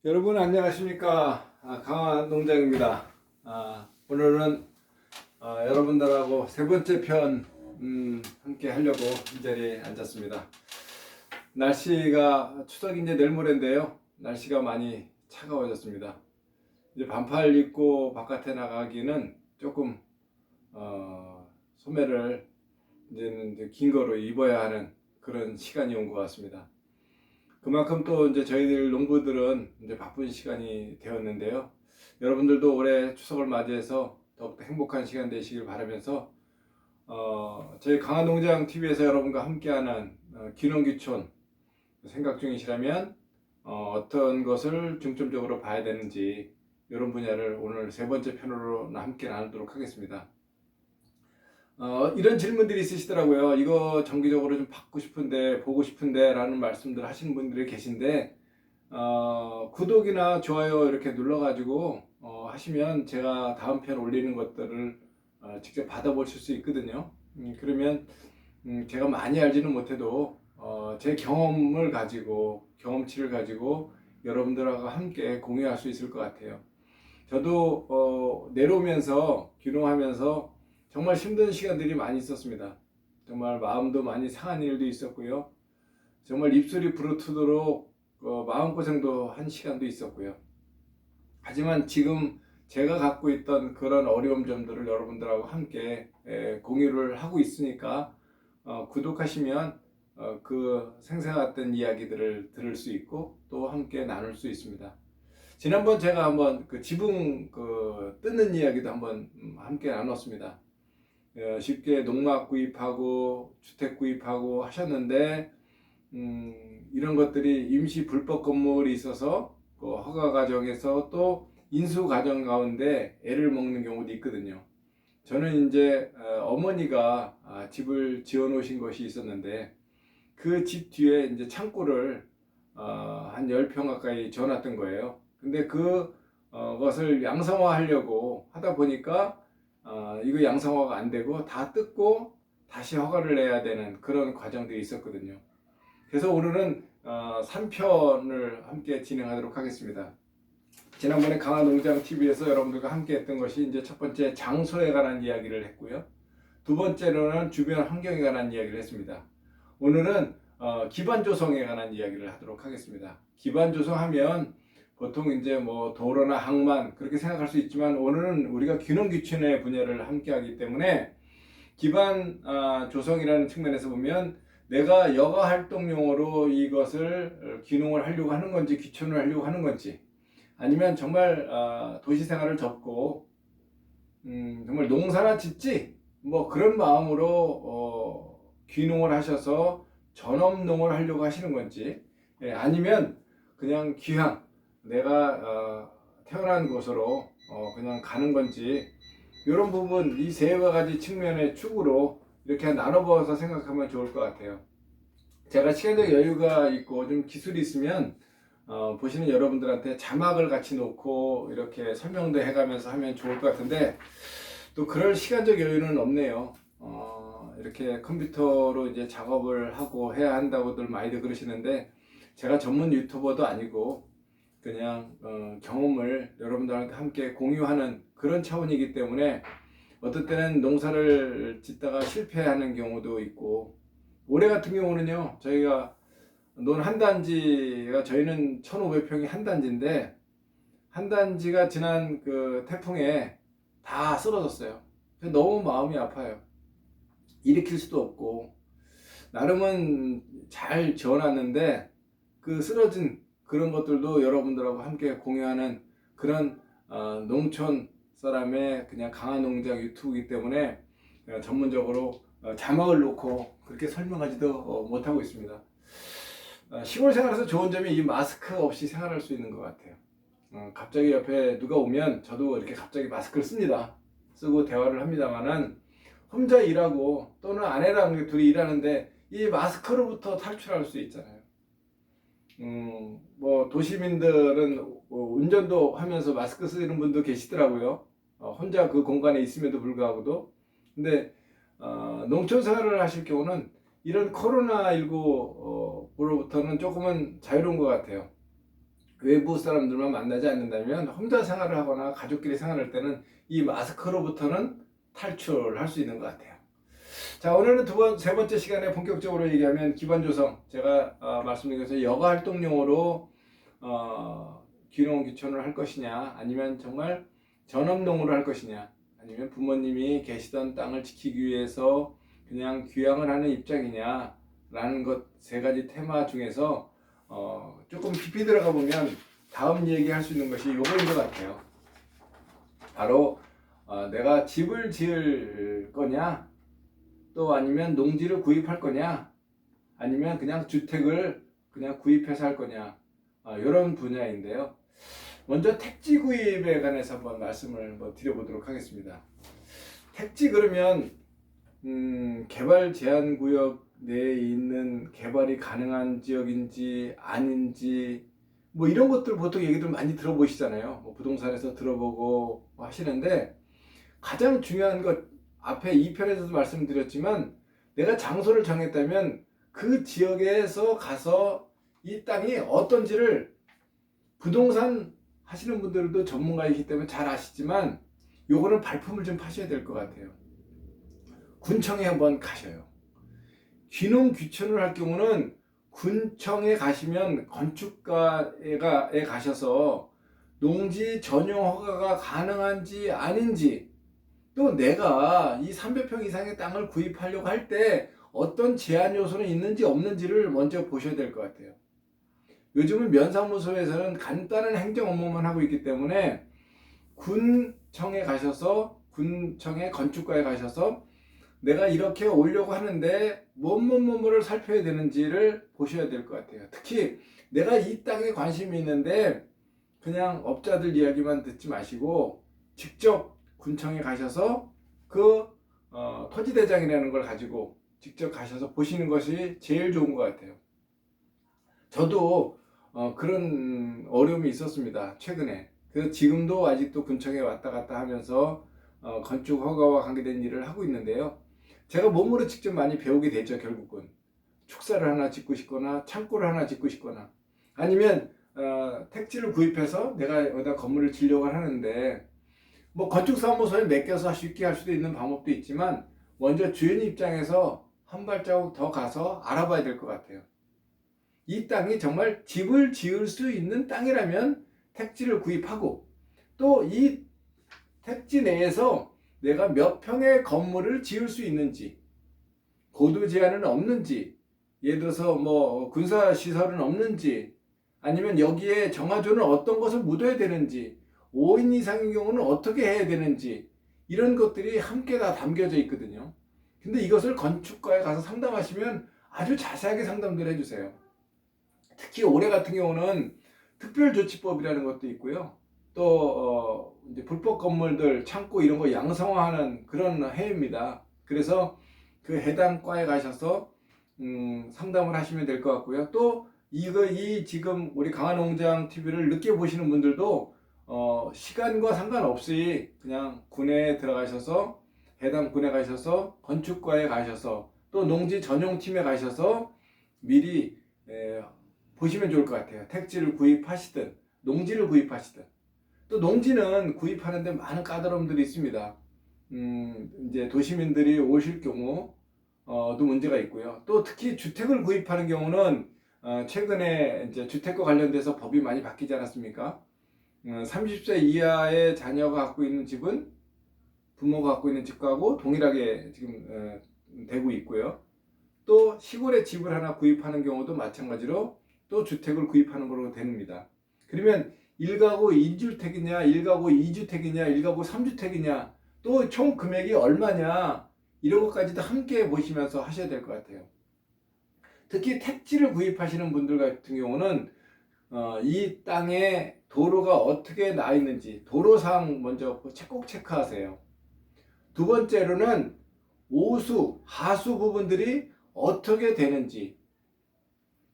여러분 안녕하십니까? 강화농장입니다. 오늘은 여러분들하고 세 번째 편 함께 하려고 이 자리에 앉았습니다. 날씨가 추석이 이제 내일 모레인데요. 날씨가 많이 차가워졌습니다. 이제 반팔 입고 바깥에 나가기는 조금 소매를 이제 긴 거로 입어야 하는 그런 시간이 온 것 같습니다. 그만큼 또 이제 저희들 농부들은 이제 바쁜 시간이 되었는데요. 여러분들도 올해 추석을 맞이해서 더욱더 행복한 시간 되시길 바라면서 저희 강화농장 TV에서 여러분과 함께하는 귀농귀촌 생각 중이시라면 어떤 것을 중점적으로 봐야 되는지 이런 분야를 오늘 세 번째 편으로 함께 나누도록 하겠습니다. 이런 질문들이 있으시더라고요. 이거 정기적으로 좀 받고 싶은데, 보고 싶은데 라는 말씀들 하시는 분들이 계신데, 구독이나 좋아요 이렇게 눌러가지고 하시면 제가 다음 편 올리는 것들을 직접 받아보실 수 있거든요. 그러면 제가 많이 알지는 못해도 제 경험을 가지고, 경험치를 가지고 여러분들하고 함께 공유할 수 있을 것 같아요. 저도 내려오면서, 귀농하면서 정말 힘든 시간들이 많이 있었습니다. 정말 마음도 많이 상한 일도 있었고요. 정말 입술이 부르트도록 마음고생도 한 시간도 있었고요. 하지만 지금 제가 갖고 있던 그런 어려움 점들을 여러분들하고 함께 공유를 하고 있으니까 구독하시면 그 생생했던 이야기들을 들을 수 있고 또 함께 나눌 수 있습니다. 지난번 제가 한번 그 지붕 뜯는 이야기도 한번 함께 나눴습니다. 쉽게 농막 구입하고 주택 구입하고 하셨는데 이런 것들이 임시 불법 건물이 있어서 그 허가 과정에서 또 인수 과정 가운데 애를 먹는 경우도 있거든요. 저는 이제 어머니가 집을 지어 놓으신 것이 있었는데 그 집 뒤에 이제 창고를 한 10평 가까이 지어놨던 거예요. 근데 그것을 양성화하려고 하다 보니까 이거 양성화가 안 되고 다 뜯고 다시 허가를 내야 되는 그런 과정들이 있었거든요. 그래서 오늘은 3편을 함께 진행하도록 하겠습니다. 지난번에 강화농장TV에서 여러분들과 함께 했던 것이 이제 첫 번째 장소에 관한 이야기를 했고요. 두 번째로는 주변 환경에 관한 이야기를 했습니다. 오늘은 기반 조성에 관한 이야기를 하도록 하겠습니다. 기반 조성하면 보통 이제 뭐 도로나 항만 그렇게 생각할 수 있지만 오늘은 우리가 귀농귀촌의 분야를 함께 하기 때문에 기반 조성이라는 측면에서 보면 내가 여가 활동용으로 이것을 귀농을 하려고 하는 건지 귀촌을 하려고 하는 건지 아니면 정말 도시 생활을 접고 정말 농사나 짓지 뭐 그런 마음으로 귀농을 하셔서 전업농을 하려고 하시는 건지 아니면 그냥 귀향 내가 태어난 곳으로 그냥 가는 건지 이런 부분 이 세 가지 측면의 축으로 이렇게 나눠봐서 생각하면 좋을 것 같아요. 제가 시간적 여유가 있고 좀 기술이 있으면 보시는 여러분들한테 자막을 같이 놓고 이렇게 설명도 해가면서 하면 좋을 것 같은데 또 그럴 시간적 여유는 없네요. 이렇게 컴퓨터로 이제 작업을 하고 해야 한다고들 많이들 그러시는데 제가 전문 유튜버도 아니고 그냥 경험을 여러분들한테 함께 공유하는 그런 차원이기 때문에 어떤 때는 농사를 짓다가 실패하는 경우도 있고 올해 같은 경우는요 저희가 논 한 단지가 저희는 1500평이 한 단지인데 한 단지가 지난 그 태풍에 다 쓰러졌어요. 너무 마음이 아파요. 일으킬 수도 없고 나름은 잘 지어놨는데 그 쓰러진 그런 것들도 여러분들하고 함께 공유하는 그런 농촌 사람의 그냥 강화농장 유튜브이기 때문에 전문적으로 자막을 놓고 그렇게 설명하지도 못하고 있습니다. 시골 생활에서 좋은 점이 이 마스크 없이 생활할 수 있는 것 같아요. 갑자기 옆에 누가 오면 저도 이렇게 갑자기 마스크를 씁니다. 쓰고 대화를 합니다만은 혼자 일하고 또는 아내랑 둘이 일하는데 이 마스크로부터 탈출할 수 있잖아요. 뭐 도시민들은 운전도 하면서 마스크 쓰는 분도 계시더라고요. 혼자 그 공간에 있음에도 불구하고도. 근데 농촌 생활을 하실 경우는 이런 코로나19로부터는 조금은 자유로운 것 같아요. 외부 사람들만 만나지 않는다면 혼자 생활을 하거나 가족끼리 생활할 때는 이 마스크로부터는 탈출할 수 있는 것 같아요. 자, 오늘은 세 번째 시간에 본격적으로 얘기하면 기반 조성, 제가 말씀드린 것처럼 여가 활동용으로 귀농 귀촌을 할 것이냐, 아니면 정말 전업농으로 할 것이냐, 아니면 부모님이 계시던 땅을 지키기 위해서 그냥 귀향을 하는 입장이냐 라는 것 세 가지 테마 중에서 조금 깊이 들어가 보면 다음 얘기할 수 있는 것이 요거인 것 같아요. 바로 내가 집을 지을 거냐, 또 아니면 농지를 구입할 거냐, 아니면 그냥 주택을 그냥 구입해서 할 거냐, 이런 분야인데요. 먼저 택지 구입에 관해서 한번 말씀을 드려보도록 하겠습니다. 택지 그러면 개발 제한 구역 내에 있는 개발이 가능한 지역인지 아닌지 뭐 이런 것들 보통 얘기들 많이 들어보시잖아요. 뭐 부동산에서 들어보고 하시는데, 가장 중요한 것, 앞에 2편에서도 말씀드렸지만, 내가 장소를 정했다면 그 지역에서 가서 이 땅이 어떤지를, 부동산 하시는 분들도 전문가이기 때문에 잘 아시지만 요거는 발품을 좀 파셔야 될 것 같아요. 군청에 한번 가셔요. 귀농 귀촌을 할 경우는 군청에 가시면 건축가에 가셔서 농지 전용 허가가 가능한지 아닌지, 또 내가 이 300평 이상의 땅을 구입하려고 할 때 어떤 제한 요소는 있는지 없는지를 먼저 보셔야 될 것 같아요. 요즘은 면사무소에서는 간단한 행정 업무만 하고 있기 때문에 군청에 가셔서, 군청의 건축가에 가셔서 내가 이렇게 오려고 하는데 뭐를 살펴야 되는지를 보셔야 될 것 같아요. 특히 내가 이 땅에 관심이 있는데 그냥 업자들 이야기만 듣지 마시고 직접 군청에 가셔서 그 토지대장이라는 걸 가지고 직접 가셔서 보시는 것이 제일 좋은 것 같아요. 저도 그런 어려움이 있었습니다, 최근에. 그래서 지금도 아직도 군청에 왔다 갔다 하면서 건축 허가와 관계된 일을 하고 있는데요. 제가 몸으로 직접 많이 배우게 되죠. 결국은 축사를 하나 짓고 싶거나 창고를 하나 짓고 싶거나, 아니면 택지를 구입해서 내가 여기다 건물을 지려고 하는데, 뭐 건축사무소에 맡겨서 쉽게 할 수도 있는 방법도 있지만 먼저 주인 입장에서 한 발자국 더 가서 알아봐야 될 것 같아요. 이 땅이 정말 집을 지을 수 있는 땅이라면 택지를 구입하고, 또 이 택지 내에서 내가 몇 평의 건물을 지을 수 있는지, 고도 제한은 없는지, 예를 들어서 뭐 군사시설은 없는지, 아니면 여기에 정화조는 어떤 것을 묻어야 되는지, 5인 이상의 경우는 어떻게 해야 되는지, 이런 것들이 함께 다 담겨져 있거든요. 근데 이것을 건축가에 가서 상담하시면 아주 자세하게 상담들 해주세요. 특히 올해 같은 경우는 특별조치법이라는 것도 있고요. 또 이제 불법 건물들, 창고 이런 거 양성화하는 그런 해입니다. 그래서 그 해당 과에 가셔서 상담을 하시면 될 것 같고요. 또 이 지금 우리 강화농장 TV를 늦게 보시는 분들도 시간과 상관없이 그냥 군에 들어가셔서, 해당 군에 가셔서 건축과에 가셔서, 또 농지 전용팀에 가셔서 미리 보시면 좋을 것 같아요. 택지를 구입하시든 농지를 구입하시든. 또 농지는 구입하는데 많은 까다로움들이 있습니다. 이제 도시민들이 오실 경우 또 문제가 있고요. 또 특히 주택을 구입하는 경우는 최근에 이제 주택과 관련돼서 법이 많이 바뀌지 않았습니까? 30세 이하의 자녀가 갖고 있는 집은 부모가 갖고 있는 집하고 동일하게 지금 되고 있고요. 또 시골에 집을 하나 구입하는 경우도 마찬가지로 또 주택을 구입하는 걸로 됩니다. 그러면 1가구 1주택이냐, 1가구 2주택이냐, 1가구 3주택이냐, 또 총 금액이 얼마냐, 이런 것까지도 함께 보시면서 하셔야 될 것 같아요. 특히 택지를 구입하시는 분들 같은 경우는 이 땅에 도로가 어떻게 나 있는지 도로상 먼저 꼭 체크하세요. 두 번째로는 오수, 하수 부분들이 어떻게 되는지,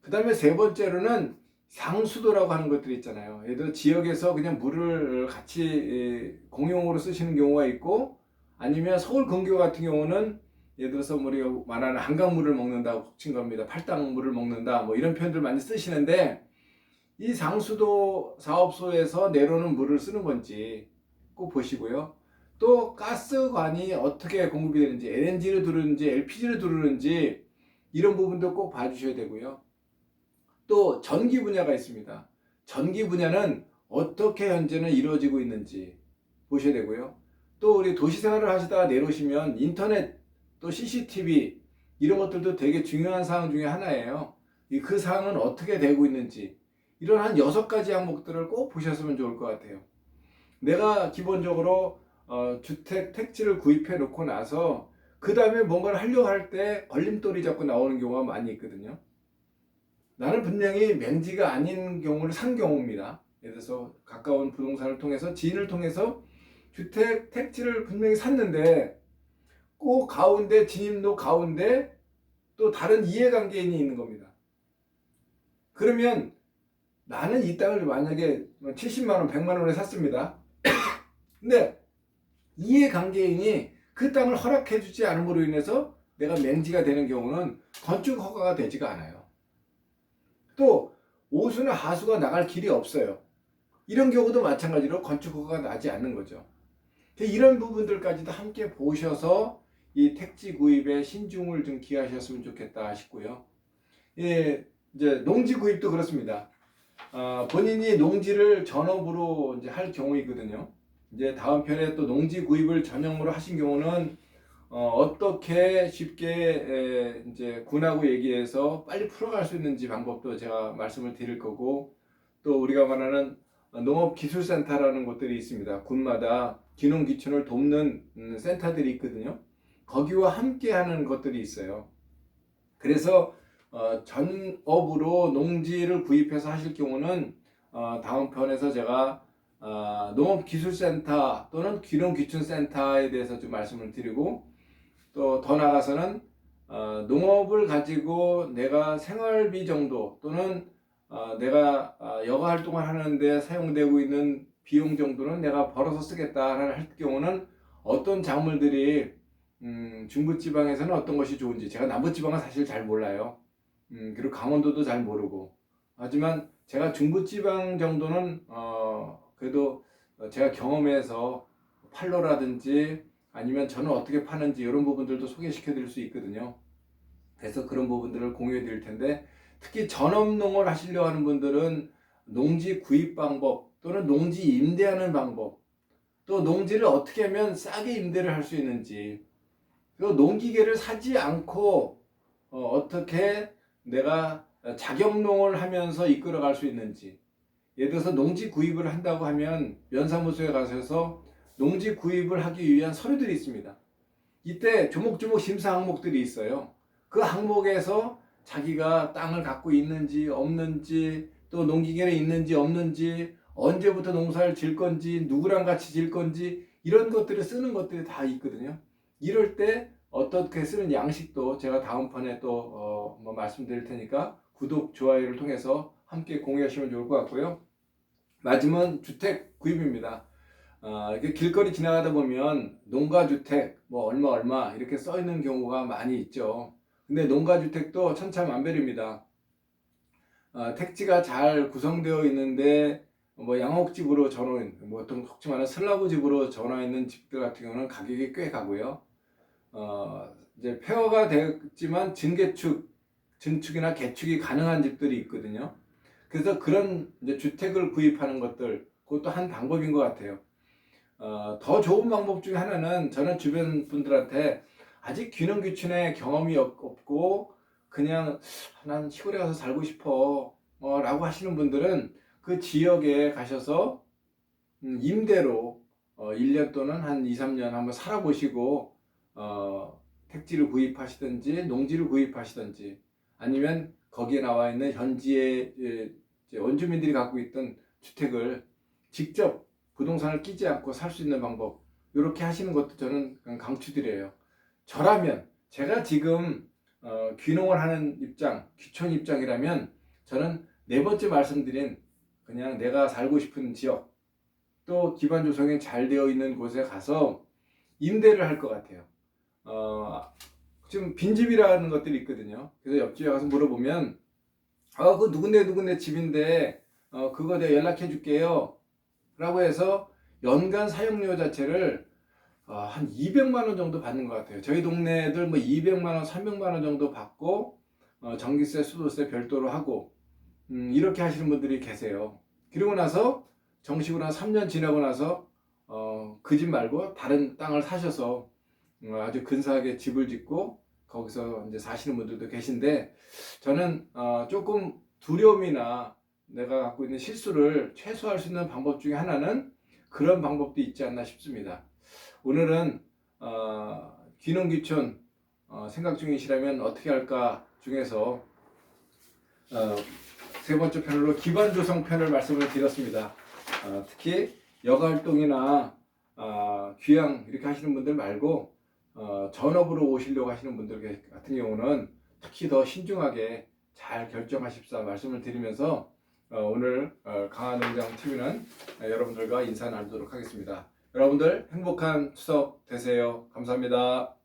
그 다음에 세 번째로는 상수도라고 하는 것들이 있잖아요. 예를 들어 지역에서 그냥 물을 같이 공용으로 쓰시는 경우가 있고, 아니면 서울 근교 같은 경우는 예를 들어서 우리가 말하는 한강물을 먹는다고 친 겁니다. 팔당물을 먹는다, 뭐 이런 표현들 많이 쓰시는데, 이 상수도 사업소에서 내려오는 물을 쓰는 건지 꼭 보시고요. 또 가스관이 어떻게 공급이 되는지, LNG를 두르는지 LPG를 두르는지 이런 부분도 꼭 봐주셔야 되고요. 또 전기 분야가 있습니다. 전기 분야는 어떻게 현재는 이루어지고 있는지 보셔야 되고요. 또 우리 도시 생활을 하시다가 내려오시면 인터넷 또 CCTV 이런 것들도 되게 중요한 사항 중에 하나예요. 그 사항은 어떻게 되고 있는지 이런 한 6가지 항목들을 꼭 보셨으면 좋을 것 같아요. 내가 기본적으로 주택 택지를 구입해 놓고 나서 그 다음에 뭔가를 하려고 할 때 걸림돌이 자꾸 나오는 경우가 많이 있거든요. 나는 분명히 맹지가 아닌 경우를 산 경우입니다. 예를 들어서 가까운 부동산을 통해서 지인을 통해서 주택 택지를 분명히 샀는데 꼭 가운데 진입로 가운데 또 다른 이해관계인이 있는 겁니다. 그러면 나는 이 땅을 만약에 70만 원, 100만 원에 샀습니다. 근데 이해관계인이 그 땅을 허락해 주지 않음으로 인해서 내가 맹지가 되는 경우는 건축 허가가 되지가 않아요. 또 오수나 하수가 나갈 길이 없어요. 이런 경우도 마찬가지로 건축 허가가 나지 않는 거죠. 이런 부분들까지도 함께 보셔서 이 택지 구입에 신중을 좀 기하셨으면 좋겠다 싶고요. 예, 이제 농지 구입도 그렇습니다. 본인이 농지를 전업으로 이제 할 경우이거든요. 이제 다음 편에 또 농지 구입을 전형으로 하신 경우는 어떻게 쉽게 이제 군하고 얘기해서 빨리 풀어갈 수 있는지 방법도 제가 말씀을 드릴 거고, 또 우리가 말하는 농업기술센터라는 곳들이 있습니다. 군마다 기농기촌을 돕는 센터들이 있거든요. 거기와 함께 하는 것들이 있어요. 그래서 전업으로 농지를 구입해서 하실 경우는 다음 편에서 제가 농업기술센터 또는 기농기촌센터에 대해서 좀 말씀을 드리고, 또 더 나아가서는 농업을 가지고 내가 생활비 정도 또는 내가 여가 활동을 하는데 사용되고 있는 비용 정도는 내가 벌어서 쓰겠다라는 할 경우는 어떤 작물들이 중부지방에서는 어떤 것이 좋은지, 제가 남부지방은 사실 잘 몰라요. 그리고 강원도도 잘 모르고, 하지만 제가 중부지방 정도는 그래도 제가 경험해서 팔로라든지 아니면 저는 어떻게 파는지 이런 부분들도 소개시켜 드릴 수 있거든요. 그래서 그런 부분들을 공유해 드릴 텐데, 특히 전업농을 하시려고 하는 분들은 농지 구입 방법 또는 농지 임대하는 방법, 또 농지를 어떻게 하면 싸게 임대를 할 수 있는지, 그리고 농기계를 사지 않고 어떻게 내가 자격농을 하면서 이끌어갈 수 있는지. 예를 들어서 농지 구입을 한다고 하면 면사무소에 가셔서 농지 구입을 하기 위한 서류들이 있습니다. 이때 조목조목 심사 항목들이 있어요. 그 항목에서 자기가 땅을 갖고 있는지 없는지, 또 농기계는 있는지 없는지, 언제부터 농사를 질 건지, 누구랑 같이 질 건지, 이런 것들을 쓰는 것들이 다 있거든요. 이럴 때 어떻게 쓰는 양식도 제가 다음 판에 또 말씀드릴 테니까 구독, 좋아요를 통해서 함께 공유하시면 좋을 것 같고요. 마지막은 주택 구입입니다. 이렇게 길거리 지나가다 보면 농가주택 뭐 얼마 이렇게 써 있는 경우가 많이 있죠. 근데 농가주택도 천차만별입니다. 택지가 잘 구성되어 있는데 뭐 양옥집으로 전원, 뭐 속지 말하는 슬라브 집으로 전화 있는 집들 같은 경우는 가격이 꽤 가고요. 이제 폐허가 됐지만 증축이나 개축이 가능한 집들이 있거든요. 그래서 그런 이제 주택을 구입하는 것들, 그것도 한 방법인 것 같아요. 더 좋은 방법 중에 하나는, 저는 주변 분들한테 아직 귀농귀촌에 경험이 없고 그냥 난 시골에 가서 살고 싶어 라고 하시는 분들은 그 지역에 가셔서 임대로 1년 또는 한 2, 3년 한번 살아보시고 택지를 구입하시든지 농지를 구입하시든지, 아니면 거기에 나와 있는 현지의 원주민들이 갖고 있던 주택을 직접 부동산을 끼지 않고 살 수 있는 방법, 이렇게 하시는 것도 저는 강추드려요. 저라면, 제가 지금 귀농을 하는 입장, 귀촌 입장이라면 저는 네 번째 말씀드린 그냥 내가 살고 싶은 지역, 또 기반 조성이 잘 되어 있는 곳에 가서 임대를 할 것 같아요. 지금 빈집이라는 것들이 있거든요. 그래서 옆집에 가서 물어보면 그 누군데 집인데 그거 내가 연락해 줄게요 라고 해서 연간 사용료 자체를 한 200만 원 정도 받는 것 같아요. 저희 동네 애들 뭐 200만 원, 300만 원 정도 받고 전기세, 수도세 별도로 하고 이렇게 하시는 분들이 계세요. 그리고 나서 정식으로 한 3년 지나고 나서 그 집 말고 다른 땅을 사셔서 아주 근사하게 집을 짓고 거기서 이제 사시는 분들도 계신데, 저는 조금 두려움이나 내가 갖고 있는 실수를 최소화할 수 있는 방법 중에 하나는 그런 방법도 있지 않나 싶습니다. 오늘은 귀농귀촌 생각 중이시라면 어떻게 할까 중에서 세 번째 편으로 기반 조성 편을 말씀을 드렸습니다. 특히 여가활동이나 귀향 이렇게 하시는 분들 말고 전업으로 오시려고 하시는 분들 같은 경우는 특히 더 신중하게 잘 결정하십사 말씀을 드리면서 오늘 강화농장TV는 여러분들과 인사 나누도록 하겠습니다. 여러분들 행복한 추석 되세요. 감사합니다.